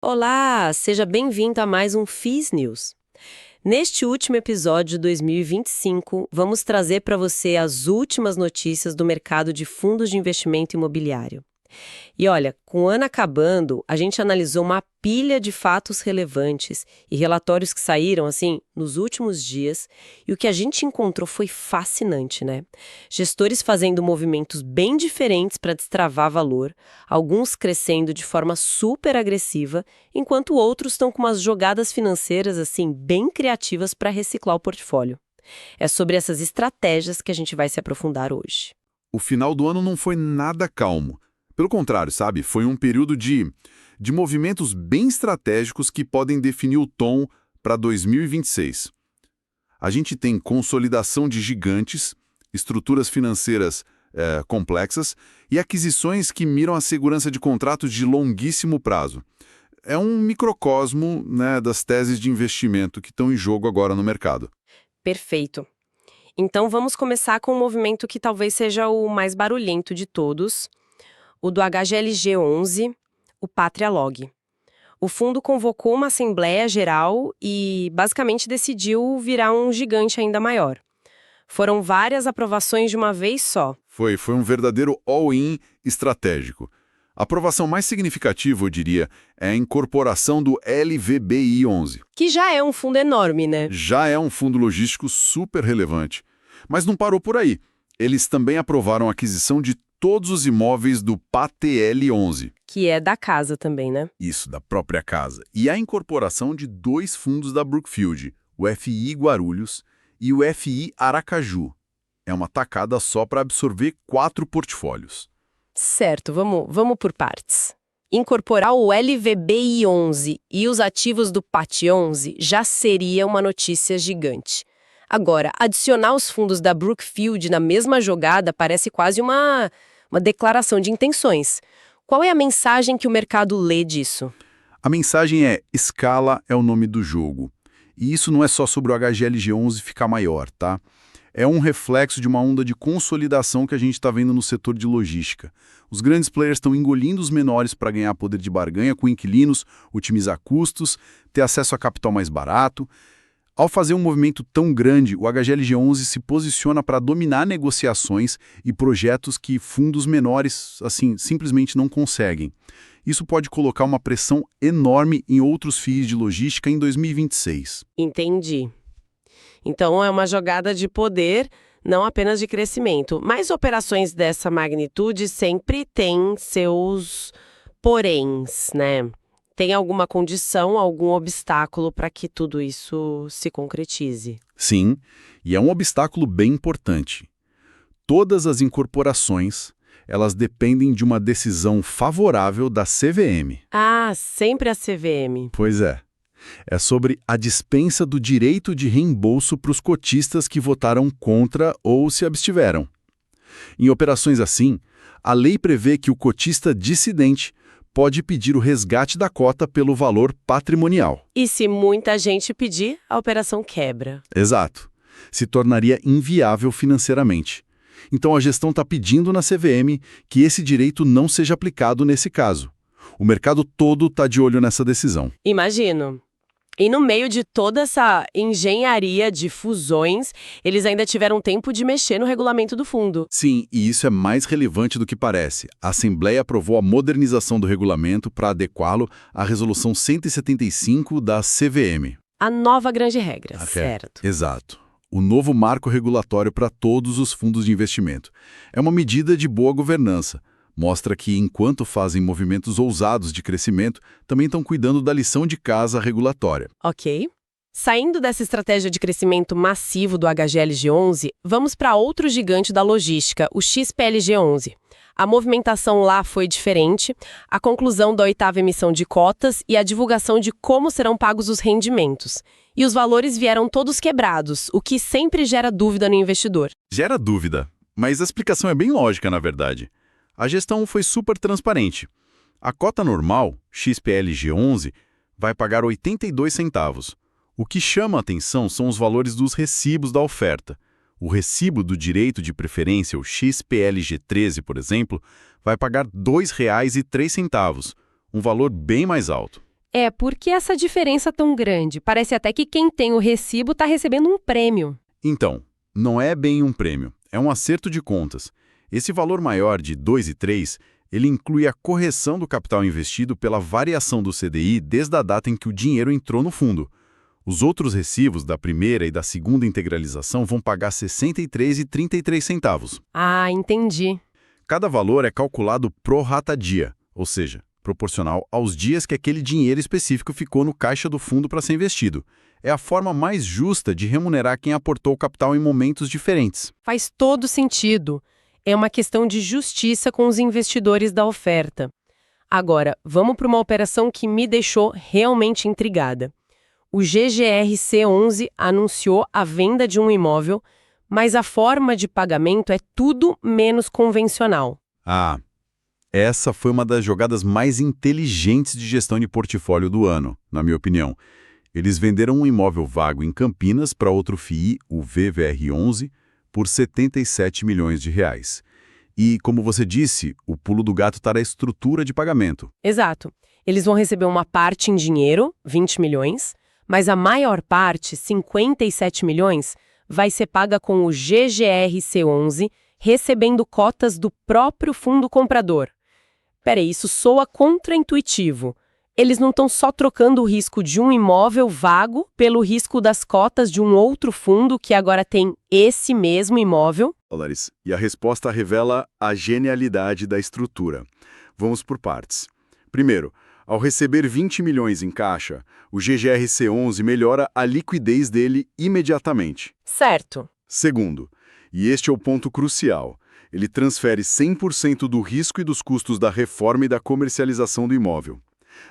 Olá, seja bem-vindo a mais um FIS News. Neste último episódio de 2025, vamos trazer para você as últimas notícias do mercado de fundos de investimento imobiliário. E olha, com o ano acabando, a gente analisou uma pilha de fatos relevantes e relatórios que saíram, assim, nos últimos dias, e o que a gente encontrou foi fascinante, né? Gestores fazendo movimentos bem diferentes para destravar valor, alguns crescendo de forma super agressiva, enquanto outros estão com umas jogadas financeiras, assim, bem criativas para reciclar o portfólio. É sobre essas estratégias que a gente vai se aprofundar hoje. O final do ano não foi nada calmo. Pelo contrário, sabe? Foi um período de movimentos bem estratégicos que podem definir o tom para 2026. A gente tem consolidação de gigantes, estruturas financeiras complexas e aquisições que miram a segurança de contratos de longuíssimo prazo. É um microcosmo, né, das teses de investimento que estão em jogo agora no mercado. Perfeito. Então vamos começar com um movimento que talvez seja o mais barulhento de todos, o do HGLG11, o Pátria Log. O fundo convocou uma assembleia geral e basicamente decidiu virar um gigante ainda maior. Foram várias aprovações de uma vez só. Foi um verdadeiro all-in estratégico. A aprovação mais significativa, eu diria, é a incorporação do LVBI11. Que já é um fundo enorme, né? Já é um fundo logístico super relevante. Mas não parou por aí. Eles também aprovaram a aquisição de todos os imóveis do PATL11. Que é da casa também, né? Isso, da própria casa. E a incorporação de dois fundos da Brookfield, o FI Guarulhos e o FI Aracaju. É uma tacada só para absorver 4 portfólios. Certo, vamos por partes. Incorporar o LVBI11 e os ativos do PAT11 já seria uma notícia gigante. Agora, adicionar os fundos da Brookfield na mesma jogada parece quase uma declaração de intenções. Qual é a mensagem que o mercado lê disso? A mensagem é: escala é o nome do jogo. E isso não é só sobre o HGLG11 ficar maior, tá? É um reflexo de uma onda de consolidação que a gente está vendo no setor de logística. Os grandes players estão engolindo os menores para ganhar poder de barganha com inquilinos, otimizar custos, ter acesso a capital mais barato. Ao fazer um movimento tão grande, o HGLG11 se posiciona para dominar negociações e projetos que fundos menores, assim, simplesmente não conseguem. Isso pode colocar uma pressão enorme em outros FIIs de logística em 2026. Entendi. Então é uma jogada de poder, não apenas de crescimento. Mas operações dessa magnitude sempre têm seus poréns, né? Tem alguma condição, algum obstáculo para que tudo isso se concretize? Sim, e é um obstáculo bem importante. Todas as incorporações, elas dependem de uma decisão favorável da CVM. Ah, sempre a CVM. Pois é. É sobre a dispensa do direito de reembolso para os cotistas que votaram contra ou se abstiveram. Em operações assim, a lei prevê que o cotista dissidente pode pedir o resgate da cota pelo valor patrimonial. E se muita gente pedir, a operação quebra. Exato. Se tornaria inviável financeiramente. Então a gestão está pedindo na CVM que esse direito não seja aplicado nesse caso. O mercado todo está de olho nessa decisão. Imagino. E no meio de toda essa engenharia de fusões, eles ainda tiveram tempo de mexer no regulamento do fundo. Sim, e isso é mais relevante do que parece. A Assembleia aprovou a modernização do regulamento para adequá-lo à Resolução 175 da CVM. A nova grande regra, certo. Exato. O novo marco regulatório para todos os fundos de investimento. É uma medida de boa governança. Mostra que, enquanto fazem movimentos ousados de crescimento, também estão cuidando da lição de casa regulatória. Ok. Saindo dessa estratégia de crescimento massivo do HGLG11, vamos para outro gigante da logística, o XPLG11. A movimentação lá foi diferente, a conclusão da 8ª emissão de cotas e a divulgação de como serão pagos os rendimentos. E os valores vieram todos quebrados, o que sempre gera dúvida no investidor. Gera dúvida, mas a explicação é bem lógica, na verdade. A gestão foi super transparente. A cota normal, XPLG11, vai pagar 82 centavos. O que chama a atenção são os valores dos recibos da oferta. O recibo do direito de preferência, o XPLG13, por exemplo, vai pagar R$ 2,03, um valor bem mais alto. É, por que essa diferença tão grande? Parece até que quem tem o recibo está recebendo um prêmio. Então, não é bem um prêmio, é um acerto de contas. Esse valor maior de 2,3, ele inclui a correção do capital investido pela variação do CDI desde a data em que o dinheiro entrou no fundo. Os outros recibos da primeira e da segunda integralização vão pagar R$ 63,33. Ah, entendi. Cada valor é calculado pro rata dia, ou seja, proporcional aos dias que aquele dinheiro específico ficou no caixa do fundo para ser investido. É a forma mais justa de remunerar quem aportou o capital em momentos diferentes. Faz todo sentido. É uma questão de justiça com os investidores da oferta. Agora, vamos para uma operação que me deixou realmente intrigada. O GGRC11 anunciou a venda de um imóvel, mas a forma de pagamento é tudo menos convencional. Ah, essa foi uma das jogadas mais inteligentes de gestão de portfólio do ano, na minha opinião. Eles venderam um imóvel vago em Campinas para outro FII, o VVR11, por R$ 77 milhões. E, como você disse, o pulo do gato está na estrutura de pagamento. Exato. Eles vão receber uma parte em dinheiro, 20 milhões, mas a maior parte, 57 milhões, vai ser paga com o GGRC11, recebendo cotas do próprio fundo comprador. Peraí, isso soa contraintuitivo. Eles não estão só trocando o risco de um imóvel vago pelo risco das cotas de um outro fundo que agora tem esse mesmo imóvel? Larissa, e a resposta revela a genialidade da estrutura. Vamos por partes. Primeiro, ao receber 20 milhões em caixa, o GGRC11 melhora a liquidez dele imediatamente. Certo. Segundo, e este é o ponto crucial, ele transfere 100% do risco e dos custos da reforma e da comercialização do imóvel.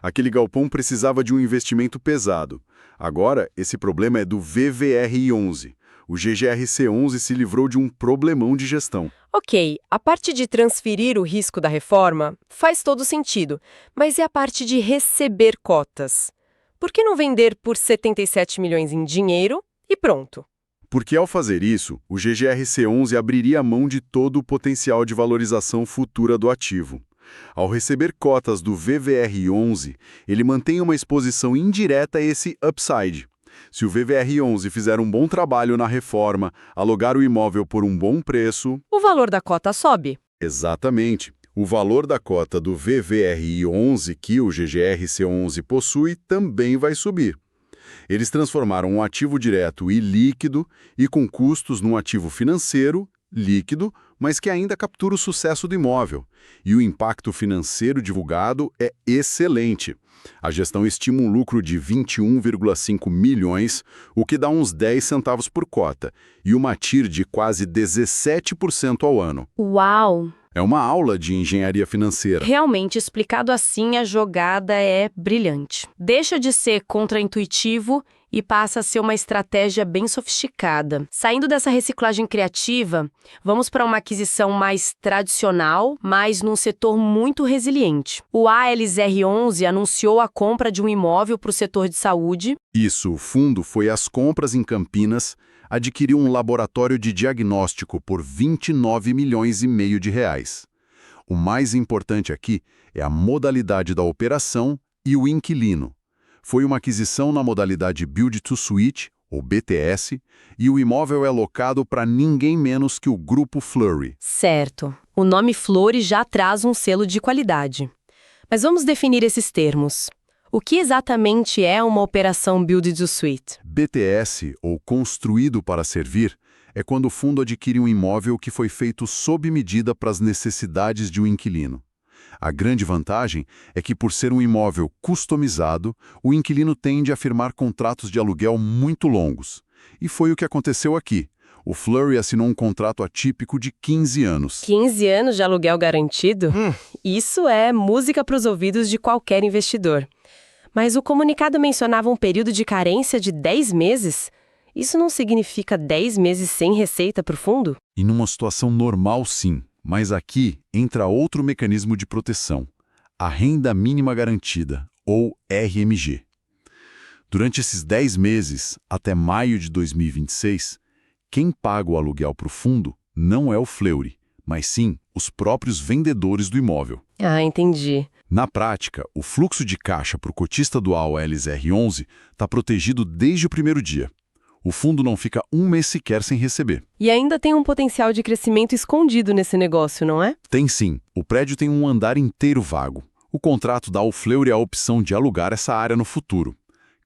Aquele galpão precisava de um investimento pesado. Agora, esse problema é do VVR11. O GGRC11 se livrou de um problemão de gestão. Ok, a parte de transferir o risco da reforma faz todo sentido, mas e a parte de receber cotas? Por que não vender por 77 milhões em dinheiro e pronto? Porque ao fazer isso, o GGRC11 abriria a mão de todo o potencial de valorização futura do ativo. Ao receber cotas do VVR11, ele mantém uma exposição indireta a esse upside. Se o VVR11 fizer um bom trabalho na reforma, alugar o imóvel por um bom preço... O valor da cota sobe. Exatamente. O valor da cota do VVR11 que o GGRC11 possui também vai subir. Eles transformaram um ativo direto e líquido e com custos num ativo financeiro, líquido, mas que ainda captura o sucesso do imóvel. E o impacto financeiro divulgado é excelente. A gestão estima um lucro de 21,5 milhões, o que dá uns 10 centavos por cota, e uma TIR de quase 17% ao ano. Uau! É uma aula de engenharia financeira. Realmente, explicado assim, a jogada é brilhante. Deixa de ser contraintuitivo e passa a ser uma estratégia bem sofisticada. Saindo dessa reciclagem criativa, vamos para uma aquisição mais tradicional, mas num setor muito resiliente. O ALZR11 anunciou a compra de um imóvel para o setor de saúde. Isso, o fundo foi às compras em Campinas, adquiriu um laboratório de diagnóstico por 29 milhões e meio de reais. O mais importante aqui é a modalidade da operação e o inquilino. Foi uma aquisição na modalidade Build to Suit, ou BTS, e o imóvel é locado para ninguém menos que o Grupo Fleury. Certo. O nome Fleury já traz um selo de qualidade. Mas vamos definir esses termos. O que exatamente é uma operação Build to Suit? BTS, ou Construído para Servir, é quando o fundo adquire um imóvel que foi feito sob medida para as necessidades de um inquilino. A grande vantagem é que, por ser um imóvel customizado, o inquilino tende a firmar contratos de aluguel muito longos. E foi o que aconteceu aqui. O Fleury assinou um contrato atípico de 15 anos. 15 anos de aluguel garantido? Isso é música para os ouvidos de qualquer investidor. Mas o comunicado mencionava um período de carência de 10 meses? Isso não significa 10 meses sem receita para o fundo? E numa situação normal, sim. Mas aqui entra outro mecanismo de proteção, a Renda Mínima Garantida, ou RMG. Durante esses 10 meses, até maio de 2026, quem paga o aluguel para o fundo não é o Fleury, mas sim os próprios vendedores do imóvel. Ah, entendi. Na prática, o fluxo de caixa para o cotista dual LZR11 está protegido desde o primeiro dia. O fundo não fica um mês sequer sem receber. E ainda tem um potencial de crescimento escondido nesse negócio, não é? Tem sim. O prédio tem um andar inteiro vago. O contrato dá ao Fleury a opção de alugar essa área no futuro.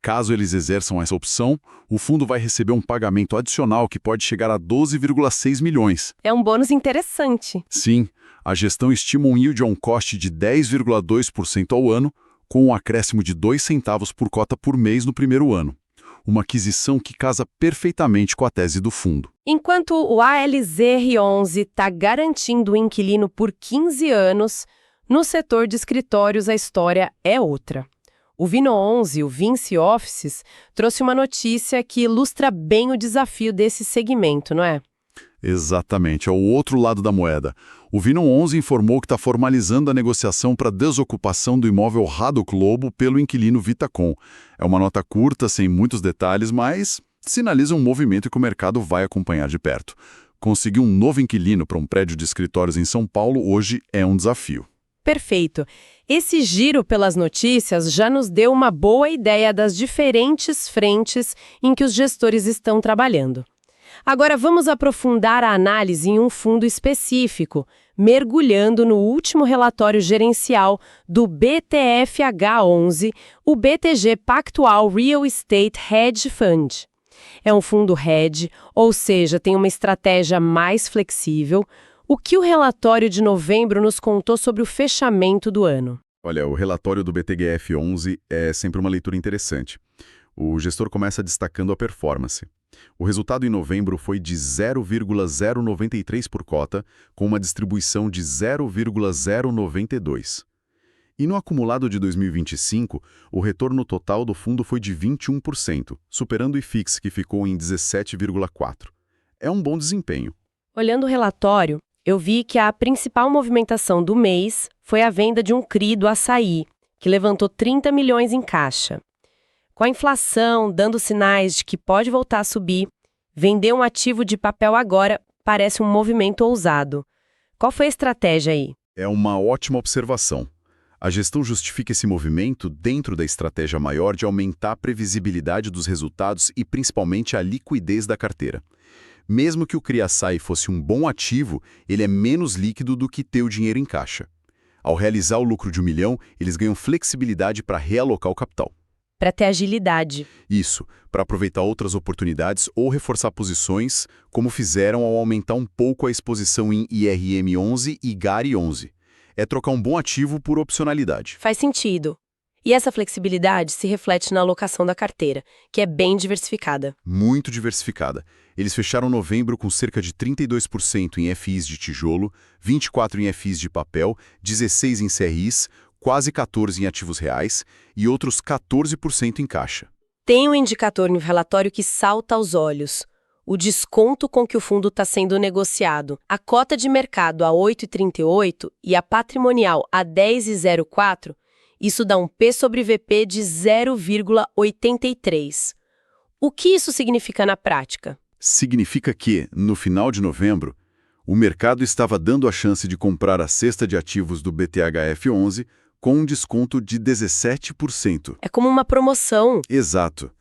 Caso eles exerçam essa opção, o fundo vai receber um pagamento adicional que pode chegar a 12,6 milhões. É um bônus interessante. Sim, a gestão estima um yield on cost de 10,2% ao ano, com um acréscimo de 2 centavos por cota por mês no primeiro ano. Uma aquisição que casa perfeitamente com a tese do fundo. Enquanto o ALZR11 está garantindo o inquilino por 15 anos, no setor de escritórios a história é outra. O Vino 11, o Vinci Offices, trouxe uma notícia que ilustra bem o desafio desse segmento, não é? Exatamente, é o outro lado da moeda. O Vino 11 informou que está formalizando a negociação para desocupação do imóvel Haddock Lobo pelo inquilino Vitacom. É uma nota curta, sem muitos detalhes, mas sinaliza um movimento que o mercado vai acompanhar de perto. Conseguir um novo inquilino para um prédio de escritórios em São Paulo hoje é um desafio. Perfeito. Esse giro pelas notícias já nos deu uma boa ideia das diferentes frentes em que os gestores estão trabalhando. Agora vamos aprofundar a análise em um fundo específico, mergulhando no último relatório gerencial do BTFH11, o BTG Pactual Real Estate Hedge Fund. É um fundo hedge, ou seja, tem uma estratégia mais flexível. O que o relatório de novembro nos contou sobre o fechamento do ano? Olha, o relatório do BTGF11 é sempre uma leitura interessante. O gestor começa destacando a performance. O resultado em novembro foi de 0,093 por cota, com uma distribuição de 0,092. E no acumulado de 2025, o retorno total do fundo foi de 21%, superando o IFIX, que ficou em 17,4%. É um bom desempenho. Olhando o relatório, eu vi que a principal movimentação do mês foi a venda de um CRI do Açaí, que levantou 30 milhões em caixa. Com a inflação dando sinais de que pode voltar a subir, vender um ativo de papel agora parece um movimento ousado. Qual foi a estratégia aí? É uma ótima observação. A gestão justifica esse movimento dentro da estratégia maior de aumentar a previsibilidade dos resultados e principalmente a liquidez da carteira. Mesmo que o CRI-Açaí fosse um bom ativo, ele é menos líquido do que ter o dinheiro em caixa. Ao realizar o lucro de R$1 milhão, eles ganham flexibilidade para realocar o capital. Para ter agilidade. Isso, para aproveitar outras oportunidades ou reforçar posições, como fizeram ao aumentar um pouco a exposição em IRM11 e GARI11. É trocar um bom ativo por opcionalidade. Faz sentido. E essa flexibilidade se reflete na alocação da carteira, que é bem diversificada. Muito diversificada. Eles fecharam novembro com cerca de 32% em FIs de tijolo, 24% em FIs de papel, 16% em CRIs, quase 14% em ativos reais e outros 14% em caixa. Tem um indicador no relatório que salta aos olhos. O desconto com que o fundo está sendo negociado. A cota de mercado a 8,38 e a patrimonial a 10,04, isso dá um P sobre VP de 0,83. O que isso significa na prática? Significa que, no final de novembro, o mercado estava dando a chance de comprar a cesta de ativos do BTHF11 com um desconto de 17%. É como uma promoção. Exato.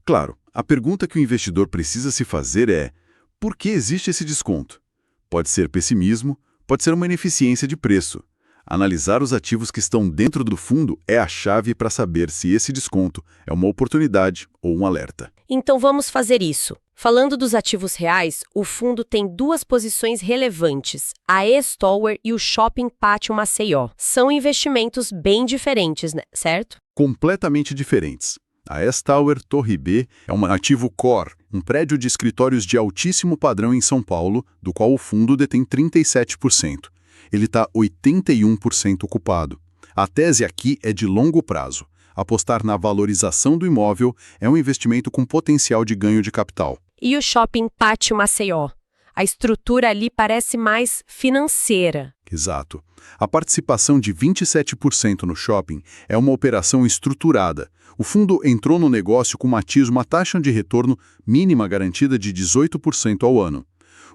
Claro, a pergunta que o investidor precisa se fazer é: por que existe esse desconto? Pode ser pessimismo, pode ser uma ineficiência de preço. Analisar os ativos que estão dentro do fundo é a chave para saber se esse desconto é uma oportunidade ou um alerta. Então vamos fazer isso. Falando dos ativos reais, o fundo tem duas posições relevantes, a E-Stower e o Shopping Pátio Maceió. São investimentos bem diferentes, né? Certo? Completamente diferentes. A S-Tower Torre B é um ativo core, um prédio de escritórios de altíssimo padrão em São Paulo, do qual o fundo detém 37%. Ele está 81% ocupado. A tese aqui é de longo prazo. Apostar na valorização do imóvel é um investimento com potencial de ganho de capital. E o Shopping Pátio Maceió? A estrutura ali parece mais financeira. Exato. A participação de 27% no shopping é uma operação estruturada. O fundo entrou no negócio com uma taxa de retorno mínima garantida de 18% ao ano.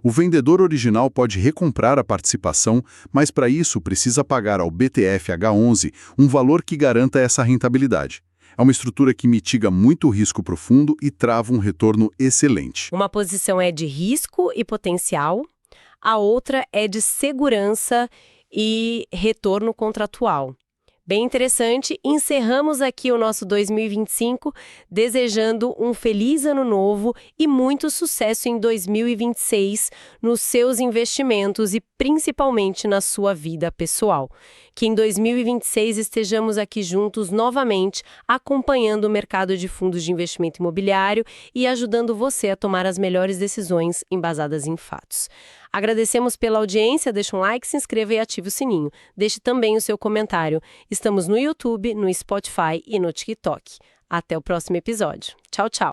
O vendedor original pode recomprar a participação, mas para isso precisa pagar ao BTF-H11 um valor que garanta essa rentabilidade. É uma estrutura que mitiga muito o risco para o fundo e trava um retorno excelente. Uma posição é de risco e potencial, a outra é de segurança e retorno contratual. Bem interessante, encerramos aqui o nosso 2025 desejando um feliz ano novo e muito sucesso em 2026 nos seus investimentos e principalmente na sua vida pessoal. Que em 2026 estejamos aqui juntos novamente, acompanhando o mercado de fundos de investimento imobiliário e ajudando você a tomar as melhores decisões embasadas em fatos. Agradecemos pela audiência, deixa um like, se inscreva e ative o sininho. Deixe também o seu comentário. Estamos no YouTube, no Spotify e no TikTok. Até o próximo episódio. Tchau, tchau!